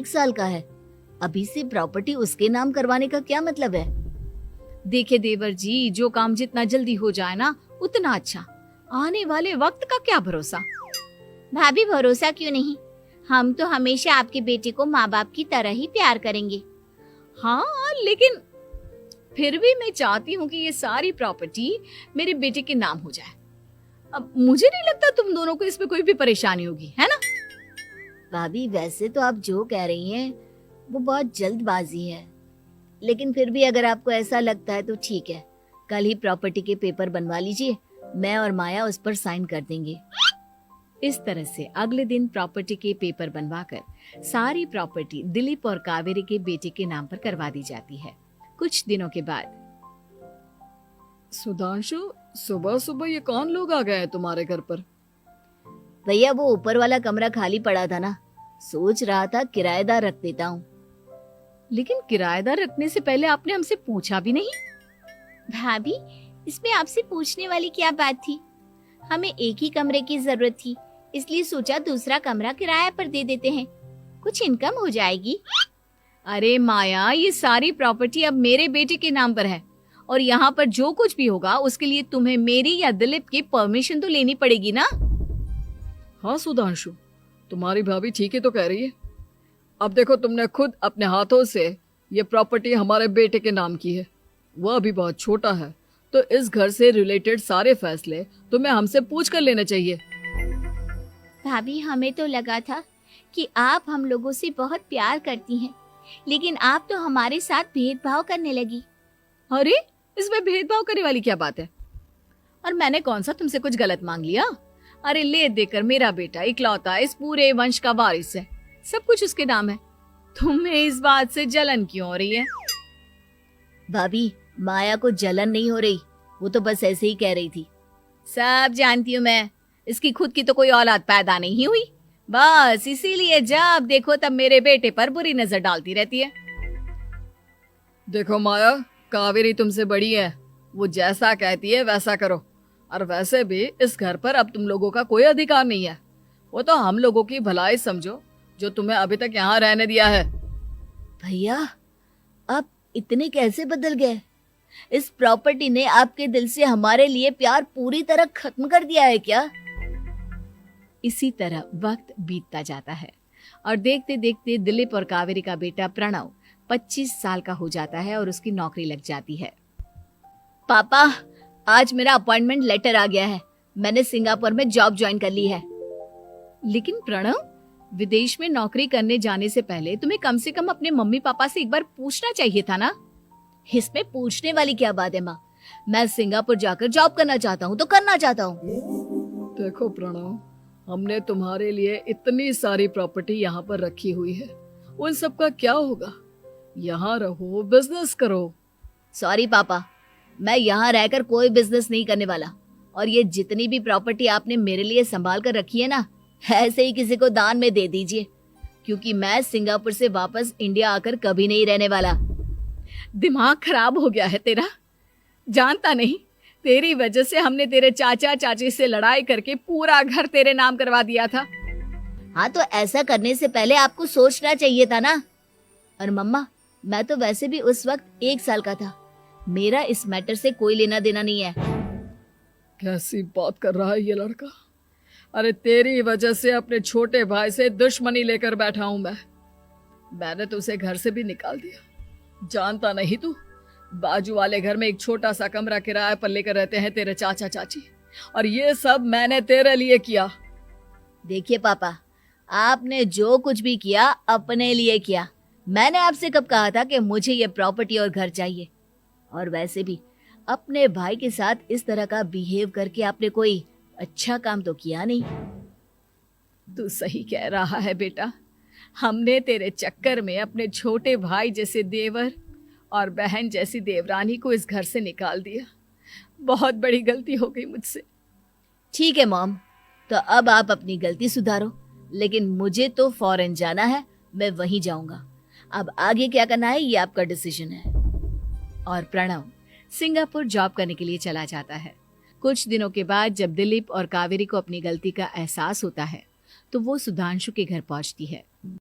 1 साल का है। अभी से प्रॉपर्टी उसके नाम करवाने का क्या मतलब है? देखिए देवर जी, जो काम जितना जल्दी हो जाए ना उतना अच्छा। आने वाले वक्त का क्या भरोसा। भाभी भरोसा क्यों नहीं, हम तो हमेशा आपके बेटे को माँ बाप की तरह ही प्यार करेंगे। हाँ, लेकिन फिर भी मैं चाहती हूँ कि ये सारी प्रॉपर्टी मेरे बेटे के नाम हो जाए। अब मुझे नहीं लगता तुम दोनों को इसमें कोई भी परेशानी होगी, है ना? भाभी वैसे तो आप जो कह रही हैं वो बहुत जल्दबाजी है, लेकिन फिर भी अगर आपको ऐसा लगता है तो ठीक है, कल ही प्रॉपर्टी के पेपर बनवा लीजिए, मैं और माया उस पर साइन कर देंगे। इस तरह से अगले दिन प्रॉपर्टी के पेपर बनवाकर सारी प्रॉपर्टी दिलीप और कावेरी के बेटे के नाम पर करवा दी जाती है। कुछ दिनों के बाद सुधांशु, सुबह सुबह ये कौन लोग आ गए हैं तुम्हारे घर पर? भैया वो ऊपर वाला कमरा खाली पड़ा था ना, सोच रहा था किराएदार रख देता हूँ। लेकिन किराएदार रखने से पहले आपने हमसे पूछा भी नहीं। भाभी इसमें आपसे पूछने वाली क्या बात थी, हमें एक ही कमरे की जरूरत थी, इसलिए सोचा दूसरा कमरा किराए पर दे देते हैं, कुछ इनकम हो जाएगी। अरे माया, ये सारी प्रॉपर्टी अब मेरे बेटे के नाम पर है और यहाँ पर जो कुछ भी होगा उसके लिए तुम्हें मेरी या दिलीप की परमिशन तो लेनी पड़ेगी ना। हाँ सुधांशु, तुम्हारी भाभी ठीक ही तो कह रही है। अब देखो, तुमने खुद अपने हाथों से ये प्रॉपर्टी हमारे बेटे के नाम की है, वह अभी बहुत छोटा है, तो इस घर से रिलेटेड सारे फैसले तुम्हें हमसे पूछ कर लेने चाहिए। भाभी हमें तो लगा था कि आप हम लोगों से बहुत प्यार करती हैं, लेकिन आप तो हमारे साथ भेदभाव करने लगी। अरे इसमें भेदभाव करने वाली क्या बात है? और मैंने कौन सा तुमसे कुछ गलत मांग लिया? अरे ले देकर मेरा बेटा इकलौता इस पूरे वंश का वारिस है, सब कुछ उसके नाम है। तुम्हें इस बात से जलन क्यों हो रही है? भाभी माया को जलन नहीं हो रही, वो तो बस ऐसे ही कह रही थी। सब जानती हूँ मैं, इसकी खुद की तो कोई औलाद पैदा नहीं हुई, बस इसीलिए जब देखो तब मेरे बेटे पर बुरी नजर डालती रहती है। देखो माया, कावेरी तुमसे बड़ी है, वो जैसा कहती है वैसा करो। और वैसे भी इस घर पर अब तुम लोगों का कोई अधिकार नहीं है, वो तो हम लोगों की भलाई समझो जो तुम्हें अभी तक यहाँ रहने दिया है। भैया आप इतने कैसे बदल गए? इस प्रॉपर्टी ने आपके दिल से हमारे लिए प्यार पूरी तरह खत्म कर दिया है क्या? इसी तरह वक्त बीतता जाता है और देखते देखते दिलीप और कावेरी का बेटा प्रणव 25 साल का हो जाता है और उसकी नौकरी लग जाती है। पापा आज मेरा अपॉइंटमेंट लेटर आ गया है, मैंने सिंगापुर में जॉब ज्वाइन कर ली है। लेकिन प्रणव, विदेश में नौकरी करने जाने से पहले तुम्हें कम से कम अपने मम्मी पापा से एक बार पूछना चाहिए था ना। इसमें पूछने वाली क्या बात है माँ, मैं सिंगापुर जाकर जॉब करना चाहता हूँ तो करना चाहता हूँ। देखो प्रणव, हमने तुम्हारे लिए इतनी सारी प्रॉपर्टी यहाँ पर रखी हुई है, उन सब का क्या होगा? यहाँ रहो, बिजनेस करो। सॉरी पापा, मैं यहाँ रहकर कोई बिजनेस नहीं करने वाला, और ये जितनी भी प्रॉपर्टी आपने मेरे लिए संभाल कर रखी है ना, ऐसे ही किसी को दान में दे दीजिए, क्योंकि मैं सिंगापुर से वापस इंडिया आकर कभी नहीं रहने वाला। दिमाग खराब हो गया है तेरा, जानता नहीं तेरी वजह से हमने तेरे चाचा चाची से लड़ाई करके पूरा घर तेरे नाम करवा दिया था। हाँ तो ऐसा करने से पहले आपको सोचना चाहिए था ना। और मम्मा, मैं तो वैसे भी उस वक्त 1 साल का था, मेरा इस मैटर से कोई लेना देना नहीं है। कैसी बात कर रहा है ये लड़का? अरे तेरी वजह से अपने छोटे भाई से दुश्मनी लेकर बैठा हूं मैंने तो उसे घर से भी निकाल दिया। जानता नहीं तू, बाजू वाले घर में एक छोटा सा कमरा किराए पर लेकर रहते हैं तेरे चाचा चाची, और ये सब मैंने तेरे लिए किया। देखिए पापा, आपने जो कुछ भी किया अपने लिए किया। मैंने आपसे कब कहा था कि मुझे ये प्रॉपर्टी और घर चाहिए? और वैसे भी अपने भाई के साथ इस तरह का बिहेव करके आपने कोई अच्छा काम तो किया नहीं। तू सही कह रहा है बेटा, हमने तेरे चक्कर में अपने छोटे भाई जैसे देवर और बहन जैसी देवरानी को इस घर से निकाल दिया। बहुत बड़ी गलती हो गई मुझसे। ठीक है मॉम, तो अब आप अपनी गलती सुधारो, लेकिन मुझे तो फॉरेन जाना है, मैं वहीं जाऊंगा। अब आगे क्या करना है ये आपका डिसीजन है। और प्रणव सिंगापुर जॉब करने के लिए चला जाता है। कुछ दिनों के बाद जब दिलीप और कावेरी को अपनी गलती का एहसास होता है तो वो सुधांशु के घर पहुंचती है।